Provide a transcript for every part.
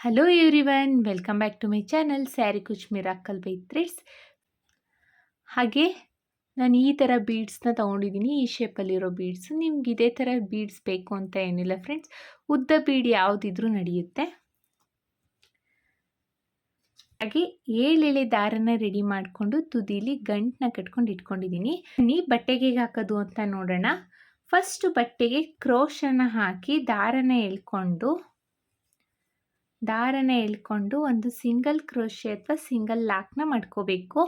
Hello everyone, welcome back to my channel sari kuch miracle by threads. ಹಾಗೆ ನಾನು ಈ ಥರ ಬೀಡ್ಸ್ನ ತೊಗೊಂಡಿದ್ದೀನಿ. ಈ ಶೇಪಲ್ಲಿರೋ ಬೀಡ್ಸ್ ನಿಮ್ಗೆ ಇದೇ ಥರ ಬೀಡ್ಸ್ ಬೇಕು ಅಂತ ಏನಿಲ್ಲ ಫ್ರೆಂಡ್ಸ್. ಉದ್ದ ಬೀಡ್ ಯಾವುದಿದ್ರೂ ನಡೆಯುತ್ತೆ. ಹಾಗೆ 7 ಎಳೆ ದಾರನ ರೆಡಿ ಮಾಡಿಕೊಂಡು ತುದಿಲಿ ಗಂಟನ್ನ ಕಟ್ಕೊಂಡು ಇಟ್ಕೊಂಡಿದ್ದೀನಿ. ಬಟ್ಟೆಗೆ ಹಾಕೋದು ಅಂತ ನೋಡೋಣ. ಫಸ್ಟ್ ಬಟ್ಟೆಗೆ ಕ್ರೋಶನ ಹಾಕಿ ದಾರನ ಎಳ್ಕೊಂಡು ಒಂದು ಸಿಂಗಲ್ ಕ್ರೋಶೆ ಅಥವಾ ಸಿಂಗಲ್ ಲಾಕ್ನ ಮಾಡ್ಕೋಬೇಕು.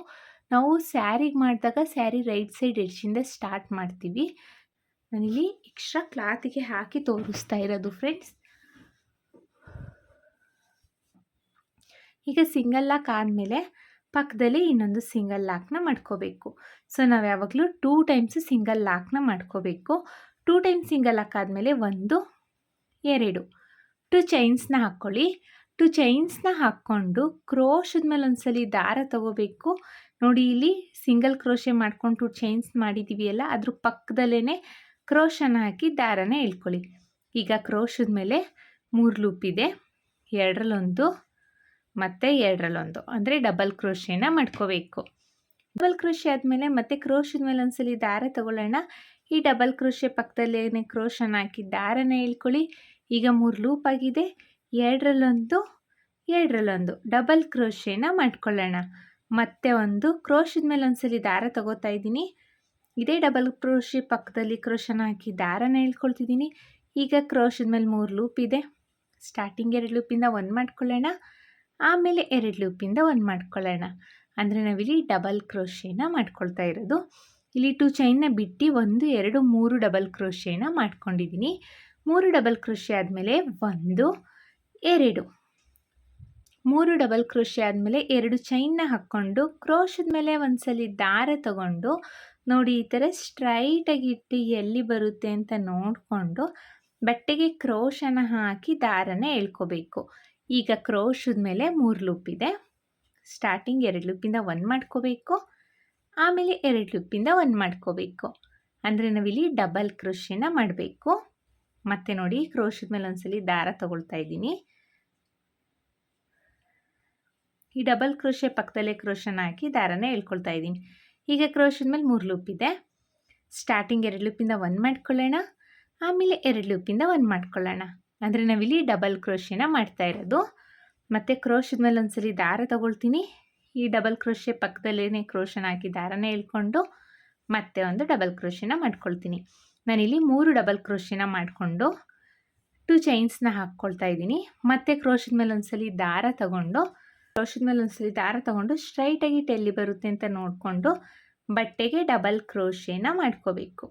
ನಾವು ಸ್ಯಾರಿಗೆ ಮಾಡಿದಾಗ ಸ್ಯಾರಿ ರೈಟ್ ಸೈಡ್ ಎಡ್ಜಿಂದ ಸ್ಟಾರ್ಟ್ ಮಾಡ್ತೀವಿ. ನಾನಿಲ್ಲಿ ಎಕ್ಸ್ಟ್ರಾ ಕ್ಲಾತಿಗೆ ಹಾಕಿ ತೋರಿಸ್ತಾ ಇರೋದು ಫ್ರೆಂಡ್ಸ್. ಈಗ ಸಿಂಗಲ್ ಲಾಕ್ ಆದಮೇಲೆ ಪಕ್ಕದಲ್ಲಿ ಇನ್ನೊಂದು ಸಿಂಗಲ್ ಲಾಕ್ನ ಮಾಡ್ಕೋಬೇಕು. ಸೊ ನಾವು ಯಾವಾಗಲೂ 2 ಟೈಮ್ಸ್ ಸಿಂಗಲ್ ಲಾಕ್ನ ಮಾಡ್ಕೋಬೇಕು. 2 ಟೈಮ್ಸ್ ಸಿಂಗಲ್ ಲಾಕ್ ಆದಮೇಲೆ 1 2 ಚೈನ್ಸ್ನ ಹಾಕ್ಕೊಳ್ಳಿ. 2 ಚೈನ್ಸ್ನ ಹಾಕ್ಕೊಂಡು ಕ್ರೋಶದ ಮೇಲೆ ಒಂದ್ಸಲಿ ದಾರ ತಗೋಬೇಕು. ನೋಡಿ, ಇಲ್ಲಿ ಸಿಂಗಲ್ ಕ್ರೋಶೆ ಮಾಡ್ಕೊಂಡು 2 ಚೈನ್ಸ್ ಮಾಡಿದ್ದೀವಿ ಅಲ್ಲ, ಅದ್ರ ಪಕ್ಕದಲ್ಲೇ ಕ್ರೋಶನ ಹಾಕಿ ದಾರನ ಎಳ್ಕೊಳ್ಳಿ. ಈಗ ಕ್ರೋಶದ ಮೇಲೆ 3 ಲೂಪ್ ಇದೆ. 2ರಲ್ಲೊಂದು ಮತ್ತು 2ರಲ್ಲೊಂದು ಅಂದರೆ ಡಬಲ್ ಕ್ರೋಶೆನ ಮಾಡ್ಕೋಬೇಕು. ಡಬಲ್ ಕ್ರೋಶೆ ಆದಮೇಲೆ ಮತ್ತೆ ಕ್ರೋಶದ ಮೇಲೆ ಒಂದ್ಸಲಿ ದಾರ ತಗೊಳ್ಳೋಣ. ಈ ಡಬಲ್ ಕ್ರೋಶೆ ಪಕ್ಕದಲ್ಲೇ ಕ್ರೋಶನ ಹಾಕಿ ದಾರನ ಎಳ್ಕೊಳ್ಳಿ. ಈಗ 3 ಲೂಪ್ ಆಗಿದೆ. 2ರಲ್ಲೊಂದು ಡಬಲ್ ಕ್ರೋಶೆನ ಮಾಡ್ಕೊಳ್ಳೋಣ. ಮತ್ತೆ ಒಂದು ಕ್ರೋಶದ ಮೇಲೆ ಒಂದ್ಸಲಿ ದಾರ ತಗೋತಾ ಇದ್ದೀನಿ. ಇದೇ ಡಬಲ್ ಕ್ರೋಶೆ ಪಕ್ಕದಲ್ಲಿ ಕ್ರೋಶನ ಹಾಕಿ ದಾರನ ಎಳ್ಕೊಳ್ತಿದ್ದೀನಿ. ಈಗ ಕ್ರೋಶದ ಮೇಲೆ 3 ಲೂಪ್ ಇದೆ. ಸ್ಟಾರ್ಟಿಂಗ್ 2 ಲೂಪಿಂದ 1 ಮಾಡ್ಕೊಳ್ಳೋಣ, ಆಮೇಲೆ 2 ಲೂಪಿಂದ 1 ಮಾಡ್ಕೊಳ್ಳೋಣ. ಅಂದರೆ ನಾವಿಲ್ಲಿ ಡಬಲ್ ಕ್ರೋಶೆನ ಮಾಡ್ಕೊಳ್ತಾ ಇರೋದು. ಇಲ್ಲಿ 2 ಚೈನ್ನ ಬಿಟ್ಟು 1 2 3 ಡಬಲ್ ಕ್ರೋಶೆನ ಮಾಡ್ಕೊಂಡಿದ್ದೀನಿ. 3 ಡಬಲ್ ಕ್ರೋಶೆ ಆದಮೇಲೆ 1 2 3 ಡಬಲ್ ಕ್ರೋಶೆ ಆದಮೇಲೆ 2 ಚೈನ್ನ ಹಾಕ್ಕೊಂಡು ಕ್ರೋಶದ ಮೇಲೆ ಒಂದ್ಸಲಿ ದಾರ ತಗೊಂಡು ನೋಡಿ, ಈ ಥರ ಸ್ಟ್ರೈಟಾಗಿ ಇಟ್ಟು ಎಲ್ಲಿ ಬರುತ್ತೆ ಅಂತ ನೋಡಿಕೊಂಡು ಬಟ್ಟೆಗೆ ಕ್ರೋಶನ ಹಾಕಿ ದಾರನ ಎಳ್ಕೋಬೇಕು. ಈಗ ಕ್ರೋಶದ ಮೇಲೆ 3 ಲೂಪ್ ಇದೆ. ಸ್ಟಾರ್ಟಿಂಗ್ 2 ಲೂಪಿಂದ 1 ಮಾಡ್ಕೋಬೇಕು, ಆಮೇಲೆ 2 ಲೂಪಿಂದ 1 ಮಾಡ್ಕೋಬೇಕು. ಅಂದರೆ ನಾವಿಲ್ಲಿ ಡಬಲ್ ಕ್ರೋಶೆನ ಮಾಡಬೇಕು. ಮತ್ತೆ ನೋಡಿ, ಕ್ರೋಶದ ಮೇಲೆ ಒಂದ್ಸಲಿ ದಾರ ತಗೊಳ್ತಾ ಇದ್ದೀನಿ. ಈ ಡಬಲ್ ಕ್ರೋಶೆ ಪಕ್ಕದಲ್ಲೇ ಕ್ರೋಶನ ಹಾಕಿ ದಾರನ ಎಳ್ಕೊಳ್ತಾ ಇದ್ದೀನಿ. ಈಗ ಕ್ರೋಶದ ಮೇಲೆ 3 ಲೂಪ್ ಇದೆ. ಸ್ಟಾರ್ಟಿಂಗ್ 2 ಲೂಪಿಂದ 1 ಮಾಡ್ಕೊಳ್ಳೋಣ, ಆಮೇಲೆ 2 ಲೂಪಿಂದ 1 ಮಾಡ್ಕೊಳ್ಳೋಣ. ಅಂದರೆ ನಾವಿಲ್ಲಿ ಡಬಲ್ ಕ್ರೋಶೆನ ಮಾಡ್ತಾ ಇರೋದು. ಮತ್ತು ಕ್ರೋಶದ ಮೇಲೆ ಒಂದ್ಸಲಿ ದಾರ ತಗೊಳ್ತೀನಿ. ಈ ಡಬಲ್ ಕ್ರೋಶೆ ಪಕ್ಕದಲ್ಲೇ ಕ್ರೋಶನ ಹಾಕಿ ದಾರನ ಎಳ್ಕೊಂಡು ಮತ್ತೆ ಒಂದು ಡಬಲ್ ಕ್ರೋಶೆನ ಮಾಡ್ಕೊಳ್ತೀನಿ. ನಾನಿಲ್ಲಿ 3 ಡಬಲ್ ಕ್ರೋಶೆನ ಮಾಡಿಕೊಂಡು 2 ಚೈನ್ಸ್ನ ಹಾಕ್ಕೊಳ್ತಾ ಇದ್ದೀನಿ. ಮತ್ತು ಕ್ರೋಶದ ಮೇಲೆ ಒಂದ್ಸಲಿ ದಾರ ತಗೊಂಡು ಸ್ಟ್ರೈಟಾಗಿ ಎಲ್ಲಿ ಬರುತ್ತೆ ಅಂತ ನೋಡಿಕೊಂಡು ಬಟ್ಟೆಗೆ ಡಬಲ್ ಕ್ರೋಶೆನ ಮಾಡ್ಕೋಬೇಕು.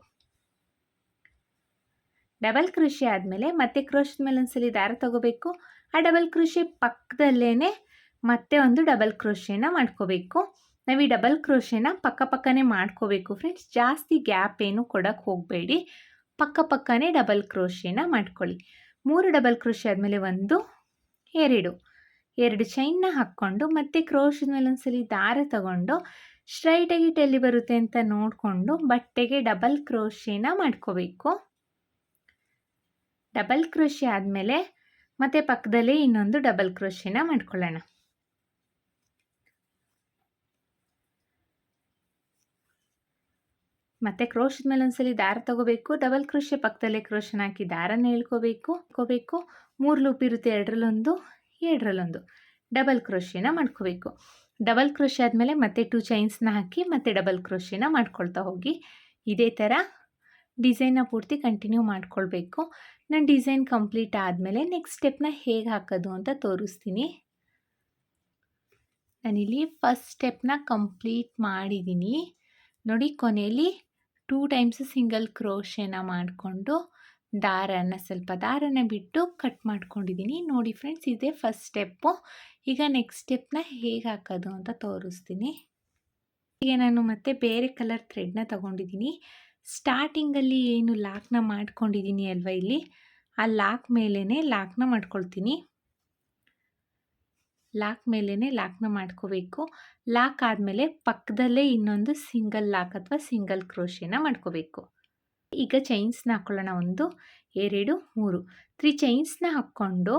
ಡಬಲ್ ಕ್ರೋಶೆ ಆದಮೇಲೆ ಮತ್ತೆ ಕ್ರೋಶದ ಮೇಲೆ ಒಂದ್ಸಲಿ ದಾರ ತಗೋಬೇಕು. ಆ ಡಬಲ್ ಕ್ರೋಶೆ ಪಕ್ಕದಲ್ಲೇ ಮತ್ತೆ ಒಂದು ಡಬಲ್ ಕ್ರೋಶೆನ ಮಾಡ್ಕೋಬೇಕು. ನಾವು ಈ ಡಬಲ್ ಕ್ರೋಶೆನ ಪಕ್ಕನೇ ಮಾಡ್ಕೋಬೇಕು ಫ್ರೆಂಡ್ಸ್. ಜಾಸ್ತಿ ಗ್ಯಾಪ್ ಏನು ಕೊಡೋಕ್ಕೆ ಹೋಗಬೇಡಿ, ಪಕ್ಕನೇ ಡಬಲ್ ಕ್ರೋಶೆನ ಮಾಡ್ಕೊಳ್ಳಿ. 3 ಡಬಲ್ ಕ್ರೋಶೆ ಆದಮೇಲೆ 1 2 ಚೈನ್ನ ಹಾಕ್ಕೊಂಡು ಮತ್ತೆ ಕ್ರೋಶದ ಮೇಲೆ ಒಂದ್ಸಲಿ ದಾರ ತಗೊಂಡು ಸ್ಟ್ರೈಟಾಗಿ ಎಲ್ಲಿ ಬರುತ್ತೆ ಅಂತ ನೋಡಿಕೊಂಡು ಬಟ್ಟೆಗೆ ಡಬಲ್ ಕ್ರೋಶೆನ ಮಾಡ್ಕೋಬೇಕು. ಡಬಲ್ ಕ್ರೋಶೆ ಆದಮೇಲೆ ಮತ್ತೆ ಪಕ್ಕದಲ್ಲೇ ಇನ್ನೊಂದು ಡಬಲ್ ಕ್ರೋಶೆನ ಮಾಡ್ಕೊಳ್ಳೋಣ. ಮತ್ತೆ ಕ್ರೋಶದ ಮೇಲೆ ಒಂದ್ಸಲಿ ದಾರ ತಗೋಬೇಕು. ಡಬಲ್ ಕ್ರೋಶೆ ಪಕ್ಕದಲ್ಲೇ ಕ್ರೋಶನ ಹಾಕಿ ದಾರನ ಎಳ್ಕೋಬೇಕು. 3 ಲೂಪ್ ಇರುತ್ತೆ. 2ರಲ್ಲೊಂದು ಡಬಲ್ ಕ್ರೋಶೆನ ಮಾಡ್ಕೋಬೇಕು. ಡಬಲ್ ಕ್ರೋಶೆ ಆದಮೇಲೆ ಮತ್ತೆ 2 ಚೈನ್ಸ್ನ ಹಾಕಿ ಮತ್ತೆ ಡಬಲ್ ಕ್ರೋಶೆನ ಮಾಡ್ಕೊಳ್ತಾ ಹೋಗಿ. ಇದೇ ಥರ ಡಿಸೈನ್ನ ಪೂರ್ತಿ ಕಂಟಿನ್ಯೂ ಮಾಡ್ಕೊಳ್ಬೇಕು. ನಾನು ಡಿಸೈನ್ ಕಂಪ್ಲೀಟ್ ಆದಮೇಲೆ ನೆಕ್ಸ್ಟ್ ಸ್ಟೆಪ್ನ ಹೇಗೆ ಹಾಕೋದು ಅಂತ ತೋರಿಸ್ತೀನಿ. ನಾನಿಲ್ಲಿ ಫಸ್ಟ್ ಸ್ಟೆಪ್ನ ಕಂಪ್ಲೀಟ್ ಮಾಡಿದ್ದೀನಿ. ನೋಡಿ, ಕೊನೆಯಲ್ಲಿ 2 ಟೈಮ್ಸ್ ಸಿಂಗಲ್ ಕ್ರೋಶೆನ ಮಾಡಿಕೊಂಡು ಸ್ವಲ್ಪ ದಾರನ ಬಿಟ್ಟು ಕಟ್ ಮಾಡ್ಕೊಂಡಿದ್ದೀನಿ. ನೋಡಿ ಫ್ರೆಂಡ್ಸ್, ಇದೇ ಫಸ್ಟ್ ಸ್ಟೆಪ್ಪು. ಈಗ ನೆಕ್ಸ್ಟ್ ಸ್ಟೆಪ್ನ ಹೇಗೆ ಹಾಕೋದು ಅಂತ ತೋರಿಸ್ತೀನಿ. ಈಗ ನಾನು ಮತ್ತೆ ಬೇರೆ ಕಲರ್ ಥ್ರೆಡ್ನ ತಗೊಂಡಿದ್ದೀನಿ. ಸ್ಟಾರ್ಟಿಂಗಲ್ಲಿ ಏನು ಲಾಕ್ನ ಮಾಡ್ಕೊಂಡಿದ್ದೀನಿ ಅಲ್ವಾ, ಇಲ್ಲಿ ಆ ಲಾಕ್ ಮೇಲೇ ಲಾಕ್ನ ಮಾಡ್ಕೊಳ್ತೀನಿ. ಲಾಕ್ನ ಮಾಡ್ಕೋಬೇಕು. ಲಾಕ್ ಆದಮೇಲೆ ಪಕ್ಕದಲ್ಲೇ ಇನ್ನೊಂದು ಸಿಂಗಲ್ ಲಾಕ್ ಅಥವಾ ಸಿಂಗಲ್ ಕ್ರೋಶೆನ ಮಾಡ್ಕೋಬೇಕು. ಈಗ ಚೈನ್ಸ್ನ ಹಾಕ್ಕೊಳ್ಳೋಣ. 1 2 3 3 ಚೈನ್ಸ್ನ ಹಾಕ್ಕೊಂಡು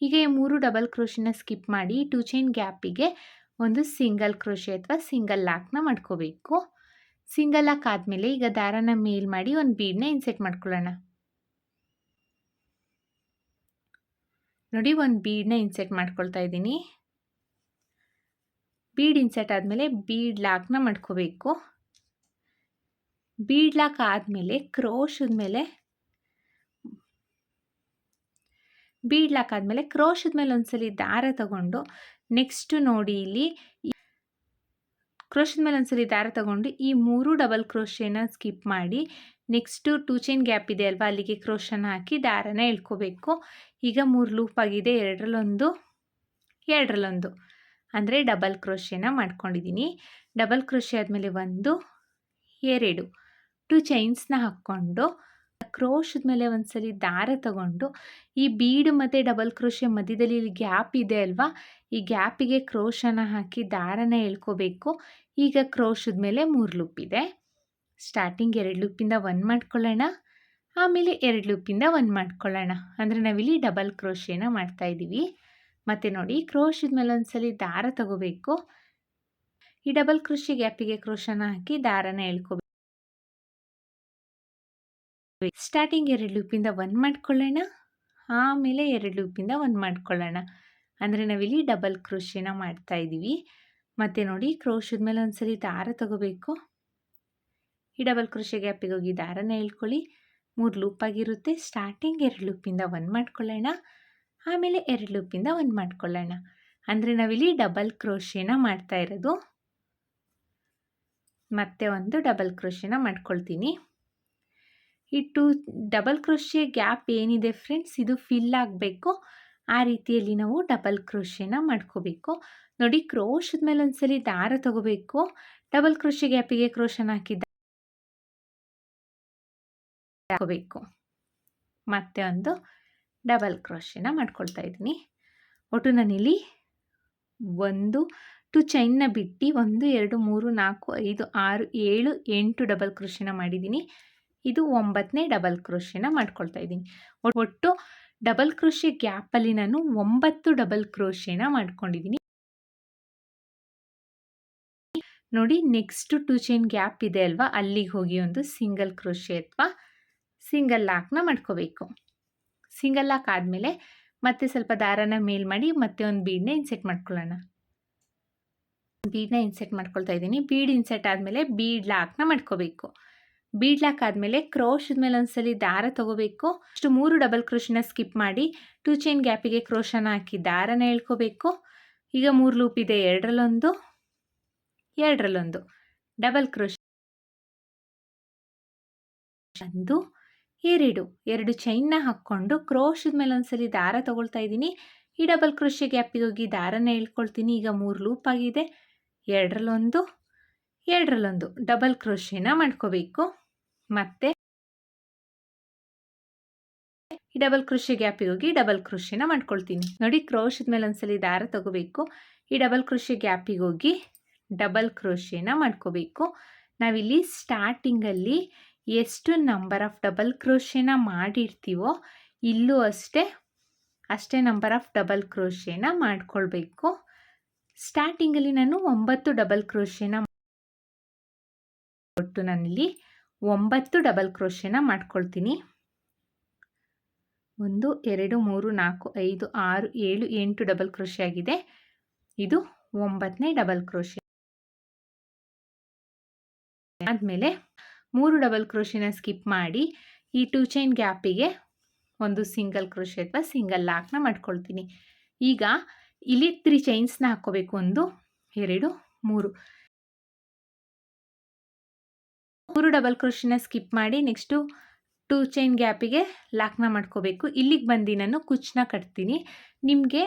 ಈಗ ಈ 3 ಡಬಲ್ ಕ್ರೋಶೆನ ಸ್ಕಿಪ್ ಮಾಡಿ 2 ಚೈನ್ ಗ್ಯಾಪಿಗೆ ಒಂದು ಸಿಂಗಲ್ ಕ್ರೋಶೆ ಅಥವಾ ಸಿಂಗಲ್ ಲಾಕ್ನ ಮಾಡ್ಕೋಬೇಕು. ಸಿಂಗಲ್ ಲಾಕ್ ಆದಮೇಲೆ ಈಗ ದಾರನ ಮೇಲ್ ಮಾಡಿ ಒಂದು ಬೀಡ್ನ ಇನ್ಸೆಟ್ ಮಾಡ್ಕೊಳ್ಳೋಣ. ನೋಡಿ, ಒಂದು ಬೀಡ್ನ ಇನ್ಸೆಟ್ ಮಾಡ್ಕೊಳ್ತಾ ಇದ್ದೀನಿ. ಬೀಡ್ ಇನ್ಸೆಟ್ ಆದಮೇಲೆ ಬೀಡ್ ಲಾಕ್ನ ಮಾಡ್ಕೋಬೇಕು. ಬೀಡ್ ಲಾಕ್ ಆದಮೇಲೆ ಕ್ರೋಶದ ಮೇಲೆ ಒಂದ್ಸಲಿ ದಾರ ತಗೊಂಡು ನೆಕ್ಸ್ಟ್ ನೋಡಿ ಇಲ್ಲಿ ಕ್ರೋಶದ ಮೇಲೆ ಒಂದ್ಸಲಿ ದಾರ ತಗೊಂಡು ಈ 3 ಡಬಲ್ ಕ್ರೋಶೆನ ಸ್ಕಿಪ್ ಮಾಡಿ ನೆಕ್ಸ್ಟು 2 ಚೈನ್ ಗ್ಯಾಪ್ ಇದೆ ಅಲ್ವಾ, ಅಲ್ಲಿಗೆ ಕ್ರೋಶನ ಹಾಕಿ ದಾರನ ಎಳ್ಕೋಬೇಕು. ಈಗ 3 ಲೂಪ್ ಆಗಿದೆ, ಎರಡರಲ್ಲೊಂದು ಅಂದರೆ ಡಬಲ್ ಕ್ರೋಶೆನ ಮಾಡ್ಕೊಂಡಿದ್ದೀನಿ. ಡಬಲ್ ಕ್ರೋಶೆ ಆದಮೇಲೆ 1 2 2 ಚೈನ್ಸ್ನ ಹಾಕ್ಕೊಂಡು ಕ್ರೋಶದ ಮೇಲೆ ಒಂದ್ಸಲಿ ದಾರ ತಗೊಂಡು ಈ ಬೀಡ್ ಮತ್ತು ಡಬಲ್ ಕ್ರೋಶೆ ಮಧ್ಯದಲ್ಲಿ ಇಲ್ಲಿ ಗ್ಯಾಪ್ ಇದೆ ಅಲ್ವಾ, ಈ ಗ್ಯಾಪಿಗೆ ಕ್ರೋಶನ ಹಾಕಿ ದಾರನ ಎಳ್ಕೋಬೇಕು. ಈಗ ಕ್ರೋಶದ ಮೇಲೆ 3 ಲೂಪ್ ಇದೆ. ಸ್ಟಾರ್ಟಿಂಗ್ 2 ಲೂಪಿಂದ 1 ಮಾಡ್ಕೊಳ್ಳೋಣ, ಆಮೇಲೆ 2 ಲೂಪಿಂದ 1 ಮಾಡ್ಕೊಳ್ಳೋಣ. ಅಂದರೆ ನಾವಿಲ್ಲಿ ಡಬಲ್ ಕ್ರೋಶೆನ ಮಾಡ್ತಾ ಇದ್ದೀವಿ. ಮತ್ತು ನೋಡಿ, ಕ್ರೋಶದ ಮೇಲೆ ಒಂದ್ಸಲಿ ದಾರ ತಗೋಬೇಕು. ಈ ಡಬಲ್ ಕ್ರೋಶೆ ಗ್ಯಾಪಿಗೆ ಕ್ರೋಶನ ಹಾಕಿ ದಾರನ ಎಳ್ಕೋಬೇಕು. ಸ್ಟಾರ್ಟಿಂಗ್ 2 ಲೂಪಿಂದ 1 ಮಾಡ್ಕೊಳ್ಳೋಣ, ಆಮೇಲೆ 2 ಲೂಪಿಂದ 1 ಮಾಡ್ಕೊಳ್ಳೋಣ. ಅಂದರೆ ನಾವಿಲ್ಲಿ ಡಬಲ್ ಕ್ರೋಶೆನ ಮಾಡ್ತಾ ಇದ್ದೀವಿ. ಮತ್ತು ನೋಡಿ, ಕ್ರೋಶದ ಮೇಲೆ ಒಂದ್ಸಲಿ ದಾರ ತಗೋಬೇಕು. ಈ ಡಬಲ್ ಕ್ರೋಶೆ ಗ್ಯಾಪಿಗೆ ಹೋಗಿ ದಾರನ ಎಳ್ಕೊಳ್ಳಿ. 3 ಲೂಪ್ ಆಗಿರುತ್ತೆ. ಸ್ಟಾರ್ಟಿಂಗ್ 2 ಲೂಪಿಂದ 1 ಮಾಡ್ಕೊಳ್ಳೋಣ, ಆಮೇಲೆ 2 ಲೂಪಿಂದ 1 ಮಾಡ್ಕೊಳ್ಳೋಣ. ಅಂದರೆ ನಾವಿಲ್ಲಿ ಡಬಲ್ ಕ್ರೋಶೆನ ಮಾಡ್ತಾ ಇರೋದು. ಮತ್ತೆ ಒಂದು ಡಬಲ್ ಕ್ರೋಶೆನ ಮಾಡ್ಕೊಳ್ತೀನಿ. ಈ 2 ಡಬಲ್ ಕ್ರೋಶೆ ಗ್ಯಾಪ್ ಏನಿದೆ ಫ್ರೆಂಡ್ಸ್, ಇದು ಫಿಲ್ ಆಗಬೇಕು. ಆ ರೀತಿಯಲ್ಲಿ ನಾವು ಡಬಲ್ ಕ್ರೋಶೆನ ಮಾಡ್ಕೋಬೇಕು. ನೋಡಿ, ಕ್ರೋಶದ ಮೇಲೆ ಒಂದ್ಸಲಿ ದಾರ ತಗೋಬೇಕು. ಡಬಲ್ ಕ್ರೋಶೆ ಗ್ಯಾಪಿಗೆ ಕ್ರೋಶನ ಹಾಕಿ ಹಾಕೋಬೇಕು. ಮತ್ತೆ ಒಂದು ಡಬಲ್ ಕ್ರೋಶೆನ ಮಾಡ್ಕೊಳ್ತಾ ಇದ್ದೀನಿ. ಒಟ್ಟು ನಾನಿಲ್ಲಿ 2 ಚೈನ್ನ ಬಿಟ್ಟು 1 2 3 4 5 6 7 8 ಡಬಲ್ ಕ್ರೋಶೆನ ಮಾಡಿದ್ದೀನಿ. ಇದು 9ನೇ ಡಬಲ್ ಕ್ರೋಶೆನ ಮಾಡ್ಕೊಳ್ತಾ ಇದ್ದೀನಿ. ಒಟ್ಟು ಡಬಲ್ ಕ್ರೋಶೆ ಗ್ಯಾಪಲ್ಲಿ ನಾನು 9 ಡಬಲ್ ಕ್ರೋಶೆನ ಮಾಡ್ಕೊಂಡಿದ್ದೀನಿ. ನೋಡಿ, ನೆಕ್ಸ್ಟ್ 2 ಚೈನ್ ಗ್ಯಾಪ್ ಇದೆ ಅಲ್ವಾ, ಅಲ್ಲಿಗೆ ಹೋಗಿ ಒಂದು ಸಿಂಗಲ್ ಕ್ರೋಶೆ ಅಥವಾ ಸಿಂಗಲ್ ಲಾಕ್ನ ಮಾಡ್ಕೋಬೇಕು. ಸಿಂಗಲ್ ಲಾಕ್ ಆದಮೇಲೆ ಮತ್ತೆ ಸ್ವಲ್ಪ ದಾರನ ಮೇಲ್ ಮಾಡಿ ಮತ್ತೆ ಒಂದು ಬೀಡ್ನ ಇನ್ಸೆಟ್ ಮಾಡ್ಕೊಳ್ಳೋಣ. ಬೀಡ್ನ ಇನ್ಸೆಟ್ ಮಾಡ್ಕೊಳ್ತಾ ಇದ್ದೀನಿ. ಬೀಡ್ ಇನ್ಸೆಟ್ ಆದಮೇಲೆ ಬೀಡ್ ಲಾಕ್ನ ಮಾಡ್ಕೋಬೇಕು. ಬೀಡ್ ಲಾಕ್ ಆದಮೇಲೆ ಕ್ರೋಶದ ಮೇಲೆ ಒಂದ್ಸಲಿ ದಾರ ತಗೋಬೇಕು. ಅಷ್ಟು 3 ಡಬಲ್ ಕ್ರೋಶನ ಸ್ಕಿಪ್ ಮಾಡಿ 2 ಚೈನ್ ಗ್ಯಾಪಿಗೆ ಕ್ರೋಶನ ಹಾಕಿ ದಾರನ ಎಳ್ಕೋಬೇಕು. ಈಗ 3 ಲೂಪ್ ಇದೆ, ಎರಡರಲ್ಲೊಂದು ಡಬಲ್ ಕ್ರೋಶ್ 1 2 ಚೈನ್ನ ಹಾಕ್ಕೊಂಡು ಕ್ರೋಶದ ಮೇಲೆ ಒಂದ್ಸಲಿ ದಾರ ತಗೊಳ್ತಾ ಇದ್ದೀನಿ. ಈ ಡಬಲ್ ಕ್ರೋಶೆ ಗ್ಯಾಪಿಗೆ ಹೋಗಿ ದಾರನ ಎಳ್ಕೊಳ್ತೀನಿ. ಈಗ 3 ಲೂಪ್ ಆಗಿದೆ, ಎರಡರಲ್ಲೊಂದು ಡಬಲ್ ಕ್ರೋಶೆನ ಮಾಡ್ಕೋಬೇಕು. ಮತ್ತೆ ಈ ಡಬಲ್ ಕ್ರೋಶೆ ಗ್ಯಾಪಿಗೆ ಹೋಗಿ ಡಬಲ್ ಕ್ರೋಶೆನ ಮಾಡ್ಕೊಳ್ತೀನಿ. ನೋಡಿ, ಕ್ರೋಶದ ಮೇಲೆ ಒಂದ್ಸಲಿ ದಾರ ತಗೋಬೇಕು. ಈ ಡಬಲ್ ಕ್ರೋಶೆ ಗ್ಯಾಪಿಗೆ ಹೋಗಿ ಡಬಲ್ ಕ್ರೋಶೆನ ಮಾಡ್ಕೋಬೇಕು. ನಾವಿಲ್ಲಿ ಸ್ಟಾರ್ಟಿಂಗಲ್ಲಿ ಎಷ್ಟು ನಂಬರ್ ಆಫ್ ಡಬಲ್ ಕ್ರೋಶೆನ ಮಾಡಿರ್ತೀವೋ ಇಲ್ಲೂ ಅಷ್ಟೇ ನಂಬರ್ ಆಫ್ ಡಬಲ್ ಕ್ರೋಶೆನ ಮಾಡ್ಕೊಳ್ಬೇಕು. ಸ್ಟಾರ್ಟಿಂಗಲ್ಲಿ ನಾನು 9 ಡಬಲ್ ಕ್ರೋಶೆನ ಒಟ್ಟು ನಾನಿಲ್ಲಿ 9 ಡಬಲ್ ಕ್ರೋಶೆನ ಮಾಡ್ಕೊಳ್ತೀನಿ. 1 2 3 4 5 6 7 8 ಡಬಲ್ ಕ್ರೋಶೆ ಆಗಿದೆ. ಇದು 9ನೇ ಡಬಲ್ ಕ್ರೋಶೆ. ಆದಮೇಲೆ 3 ಡಬಲ್ ಕ್ರೋಶೆನ ಸ್ಕಿಪ್ ಮಾಡಿ ಈ 2 ಚೈನ್ ಗ್ಯಾಪಿಗೆ ಒಂದು ಸಿಂಗಲ್ ಕ್ರೋಶೆ ಅಥವಾ ಸಿಂಗಲ್ ಲಾಕ್ನ ಮಾಡ್ಕೊಳ್ತೀನಿ. ಈಗ ಇಲ್ಲಿ 3 ಚೈನ್ಸ್ನ ಹಾಕ್ಕೋಬೇಕು. 1 2 3 ಡಬಲ್ ಕ್ರೋಶೆನ ಸ್ಕಿಪ್ ಮಾಡಿ ನೆಕ್ಸ್ಟು 2 ಚೈನ್ ಗ್ಯಾಪಿಗೆ ಲಾಕ್ನ ಮಾಡ್ಕೋಬೇಕು. ಇಲ್ಲಿಗೆ ಬಂದು ನಾನು ಕುಚ್ಚನ್ನ ಕಟ್ತೀನಿ. ನಿಮಗೆ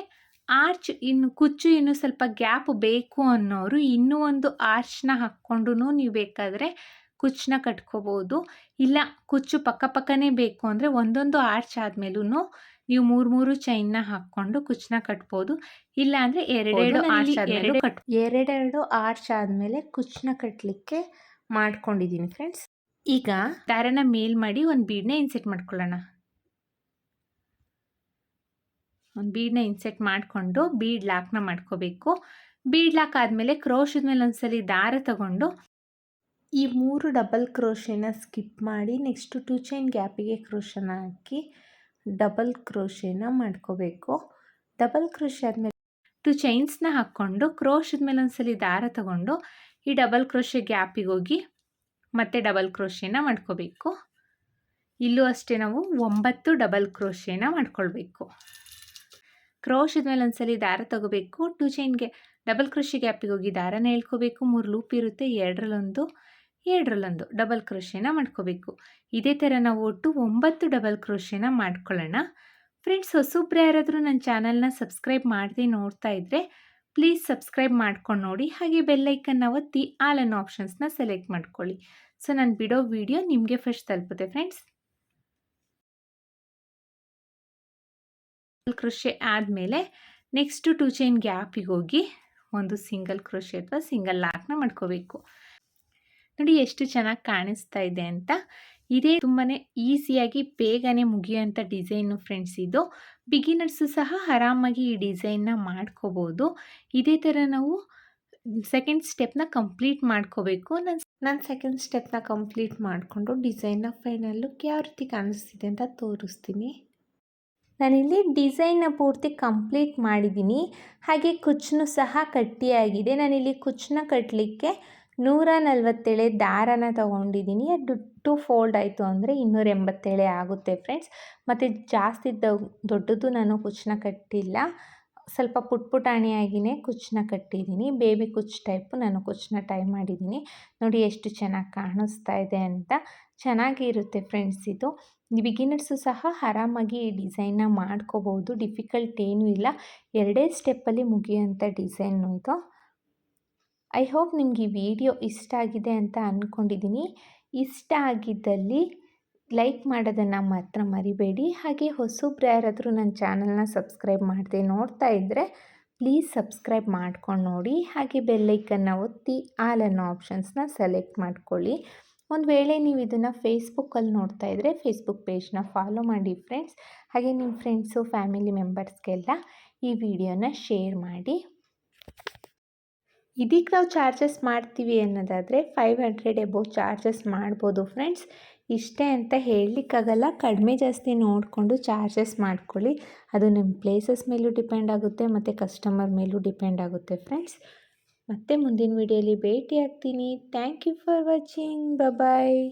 ಕುಚ್ಚು ಇನ್ನೂ ಸ್ವಲ್ಪ ಗ್ಯಾಪ್ ಬೇಕು ಅನ್ನೋರು ಇನ್ನೂ ಒಂದು ಆರ್ಚ್ನ ಹಾಕ್ಕೊಂಡು ನೀವು ಬೇಕಾದರೆ ಕುಚ್ಚನ್ನ ಕಟ್ಕೋಬೋದು. ಇಲ್ಲ ಕುಚ್ಚು ಪಕ್ಕನೇ ಬೇಕು ಅಂದರೆ ಒಂದೊಂದು ಆರ್ಚ್ ಆದಮೇಲೂ ನೀವು 3 ಚೈನ್ನ ಹಾಕ್ಕೊಂಡು ಕುಚ್ಚನ್ನ ಕಟ್ಬೋದು. ಇಲ್ಲ ಅಂದರೆ ಎರಡೆರಡು ಆರ್ಚ್ ಆದಮೇಲೆ ಕುಚ್ಚನ್ನ ಕಟ್ಟಲಿಕ್ಕೆ ಮಾಡ್ಕೊಂಡಿದ್ದೀನಿ ಫ್ರೆಂಡ್ಸ್. ಈಗ ದಾರನ ಮೇಲ್ ಮಾಡಿ ಒಂದು ಬೀಡ್ನ ಇನ್ಸೆಟ್ ಮಾಡ್ಕೊಳ್ಳೋಣ. ಒಂದು ಬೀಡನ್ನ ಇನ್ಸೆಟ್ ಮಾಡಿಕೊಂಡು ಬೀಡ್ ಲಾಕ್ನ ಮಾಡ್ಕೋಬೇಕು. ಬೀಡ್ ಲಾಕ್ ಆದಮೇಲೆ ಕ್ರೋಶದ ಮೇಲೆ ಒಂದ್ಸಲಿ ದಾರ ತಗೊಂಡು ಈ 3 ಡಬಲ್ ಕ್ರೋಶೆನ ಸ್ಕಿಪ್ ಮಾಡಿ ನೆಕ್ಸ್ಟು 2 ಚೈನ್ ಗ್ಯಾಪಿಗೆ ಕ್ರೋಶನ ಹಾಕಿ ಡಬಲ್ ಕ್ರೋಶೆನ ಮಾಡ್ಕೋಬೇಕು. ಡಬಲ್ ಕ್ರೋಶೆ ಆದಮೇಲೆ 2 ಚೈನ್ಸ್ನ ಹಾಕ್ಕೊಂಡು ಕ್ರೋಶದ ಮೇಲೆ ಒಂದ್ಸಲಿ ದಾರ ತಗೊಂಡು ಈ ಡಬಲ್ ಕ್ರೋಶೆ ಗ್ಯಾಪಿಗೆ ಹೋಗಿ ಮತ್ತೆ ಡಬಲ್ ಕ್ರೋಶೆನ ಮಾಡ್ಕೋಬೇಕು. ಇಲ್ಲೂ ಅಷ್ಟೇ ನಾವು 9 ಡಬಲ್ ಕ್ರೋಶೆನ ಮಾಡ್ಕೊಳ್ಬೇಕು. ಕ್ರೋಶದ ಮೇಲೆ ಒಂದ್ಸಲಿ ದಾರ ತಗೋಬೇಕು. 2 ಚೈನ್ಗೆ ಡಬಲ್ ಕ್ರೋಶೆ ಗ್ಯಾಪಿಗೆ ಹೋಗಿ ದಾರನ ಎಳ್ಕೋಬೇಕು. 3 ಲೂಪ್ ಇರುತ್ತೆ, 2ರಲ್ಲೊಂದು ಡಬಲ್ ಕ್ರೋಶೆನ ಮಾಡ್ಕೋಬೇಕು. ಇದೇ ಥರ ನಾವು ಒಟ್ಟು 9 ಡಬಲ್ ಕ್ರೋಶೆನ ಮಾಡ್ಕೊಳ್ಳೋಣ. ಫ್ರೆಂಡ್ಸ್, ಹೊಸಬ್ರು ಯಾರಾದರೂ ನನ್ನ ಚಾನಲ್ನ ಸಬ್ಸ್ಕ್ರೈಬ್ ಮಾಡದೆ ನೋಡ್ತಾ ಇದ್ದರೆ ಪ್ಲೀಸ್ ಸಬ್ಸ್ಕ್ರೈಬ್ ಮಾಡ್ಕೊಂಡು ನೋಡಿ. ಹಾಗೆ ಬೆಲ್ಲೈಕನ್ನ ಒತ್ತಿ ಆಲ್ ಅನ್ನೋ ಆಪ್ಷನ್ಸ್ನ ಸೆಲೆಕ್ಟ್ ಮಾಡ್ಕೊಳ್ಳಿ. ಸೊ ನಾನು ಬಿಡೋ ವಿಡಿಯೋ ನಿಮಗೆ ಫಸ್ಟ್ ತಲುಪುತ್ತೆ ಫ್ರೆಂಡ್ಸ್. ಕ್ರೋಶೆ ಆದಮೇಲೆ ನೆಕ್ಸ್ಟು 2 ಚೈನ್ ಗ್ಯಾಪಿಗೆ ಹೋಗಿ ಒಂದು ಸಿಂಗಲ್ ಕ್ರೋಶೆ ಅಥವಾ ಸಿಂಗಲ್ ಲಾಕ್ನ ಮಾಡ್ಕೋಬೇಕು. ನೋಡಿ ಎಷ್ಟು ಚೆನ್ನಾಗಿ ಕಾಣಿಸ್ತಾ ಇದೆ ಅಂತ. ಇದೇ ತುಂಬಾ ಈಸಿಯಾಗಿ ಬೇಗನೆ ಮುಗಿಯೋಂಥ ಡಿಸೈನು ಫ್ರೆಂಡ್ಸ್. ಇದು ಬಿಗಿನರ್ಸು ಸಹ ಆರಾಮಾಗಿ ಈ ಡಿಸೈನ್ನ ಮಾಡ್ಕೋಬೋದು. ಇದೇ ಥರ ನಾವು ಸೆಕೆಂಡ್ ಸ್ಟೆಪ್ನ ಕಂಪ್ಲೀಟ್ ಮಾಡ್ಕೋಬೇಕು. ನಾನು ಸೆಕೆಂಡ್ ಸ್ಟೆಪ್ನ ಕಂಪ್ಲೀಟ್ ಮಾಡಿಕೊಂಡು ಡಿಸೈನ್ನ ಫೈನಲ್ ಲುಕ್ ಯಾವ ರೀತಿ ಕಾಣಿಸ್ತಿದೆ ಅಂತ ತೋರಿಸ್ತೀನಿ. ನಾನಿಲ್ಲಿ ಡಿಸೈನ್ನ ಪೂರ್ತಿ ಕಂಪ್ಲೀಟ್ ಮಾಡಿದ್ದೀನಿ. ಹಾಗೆ ಕುಚ್ಚನ್ನು ಸಹ ಕಟ್ಟಿಯಾಗಿದೆ. ನಾನಿಲ್ಲಿ ಕುಚ್ಚನ್ನ ಕಟ್ಟಲಿಕ್ಕೆ 147 ದಾರನ ತೊಗೊಂಡಿದ್ದೀನಿ. ಅದು 2 ಫೋಲ್ಡ್ ಆಯಿತು ಅಂದರೆ 287 ಆಗುತ್ತೆ ಫ್ರೆಂಡ್ಸ್. ಮತ್ತು ಜಾಸ್ತಿ ದೊಡ್ಡದು ನಾನು ಕುಚ್ಚನ್ನ ಕಟ್ಟಿಲ್ಲ, ಸ್ವಲ್ಪ ಪುಟಾಣಿಯಾಗಿಯೇ ಕುಚ್ಚನ್ನ ಕಟ್ಟಿದ್ದೀನಿ. ಬೇಬಿ ಕುಚ್ಚು ಟೈಪು ನಾನು ಕುಚ್ಚನ್ನ ಟೈ ಮಾಡಿದ್ದೀನಿ. ನೋಡಿ ಎಷ್ಟು ಚೆನ್ನಾಗಿ ಕಾಣಿಸ್ತಾ ಇದೆ ಅಂತ. ಚೆನ್ನಾಗಿರುತ್ತೆ ಫ್ರೆಂಡ್ಸ್. ಇದು ಬಿಗಿನರ್ಸು ಸಹ ಆರಾಮಾಗಿ ಈ ಡಿಸೈನ್ನ ಮಾಡ್ಕೋಬೋದು. ಡಿಫಿಕಲ್ಟ್ ಏನೂ ಇಲ್ಲ, 2 ಸ್ಟೆಪ್ಪಲ್ಲಿ ಮುಗಿಯೋಂಥ ಡಿಸೈನು ಇದು. ಐ ಹೋಪ್ ನಿಮ್ಗೆ ಈ ವಿಡಿಯೋ ಇಷ್ಟ ಆಗಿದೆ ಅಂತ ಅಂದ್ಕೊಂಡಿದ್ದೀನಿ. ಇಷ್ಟ ಆಗಿದ್ದಲ್ಲಿ ಲೈಕ್ ಮಾಡೋದನ್ನು ಮಾತ್ರ ಮರಿಬೇಡಿ. ಹಾಗೆ ಹೊಸಬ್ರು ಯಾರಾದರೂ ನನ್ನ ಚಾನಲ್ನ ಸಬ್ಸ್ಕ್ರೈಬ್ ಮಾಡದೆ ನೋಡ್ತಾ ಇದ್ದರೆ ಪ್ಲೀಸ್ ಸಬ್ಸ್ಕ್ರೈಬ್ ಮಾಡ್ಕೊಂಡು ನೋಡಿ. ಹಾಗೆ ಬೆಲ್ಲೈಕನ್ನ ಒತ್ತಿ ಆಲ್ ಅನ್ನೋ ಆಪ್ಷನ್ಸ್ನ ಸೆಲೆಕ್ಟ್ ಮಾಡ್ಕೊಳ್ಳಿ. ಒಂದು ವೇಳೆ ನೀವು ಇದನ್ನು ಫೇಸ್ಬುಕ್ಕಲ್ಲಿ ನೋಡ್ತಾ ಇದ್ದರೆ ಫೇಸ್ಬುಕ್ ಪೇಜ್ನ ಫಾಲೋ ಮಾಡಿ ಫ್ರೆಂಡ್ಸ್. ಹಾಗೆ ನಿಮ್ಮ ಫ್ರೆಂಡ್ಸು ಫ್ಯಾಮಿಲಿ ಮೆಂಬರ್ಸ್ಗೆಲ್ಲ ಈ ವಿಡಿಯೋನ ಶೇರ್ ಮಾಡಿ. ಇದಕ್ಕೆ ನಾವು ಚಾರ್ಜಸ್ ಮಾಡ್ತೀವಿ ಅನ್ನೋದಾದರೆ 500 ಎಬೋ ಚಾರ್ಜಸ್ ಮಾಡ್ಬೋದು ಫ್ರೆಂಡ್ಸ್. ಇಷ್ಟೇ ಅಂತ ಹೇಳಲಿಕ್ಕಾಗಲ್ಲ, ಕಡಿಮೆ ಜಾಸ್ತಿ ನೋಡಿಕೊಂಡು ಚಾರ್ಜಸ್ ಮಾಡ್ಕೊಳ್ಳಿ. ಅದು ನಿಮ್ಮ ಪ್ಲೇಸಸ್ ಮೇಲೂ ಡಿಪೆಂಡ್ ಆಗುತ್ತೆ ಮತ್ತು ಕಸ್ಟಮರ್ ಮೇಲೂ ಡಿಪೆಂಡ್ ಆಗುತ್ತೆ ಫ್ರೆಂಡ್ಸ್. ಮತ್ತೆ ಮುಂದಿನ ವಿಡಿಯೋಲಿ ಭೇಟಿ ಆಗ್ತೀನಿ. Thank you for watching. Bye.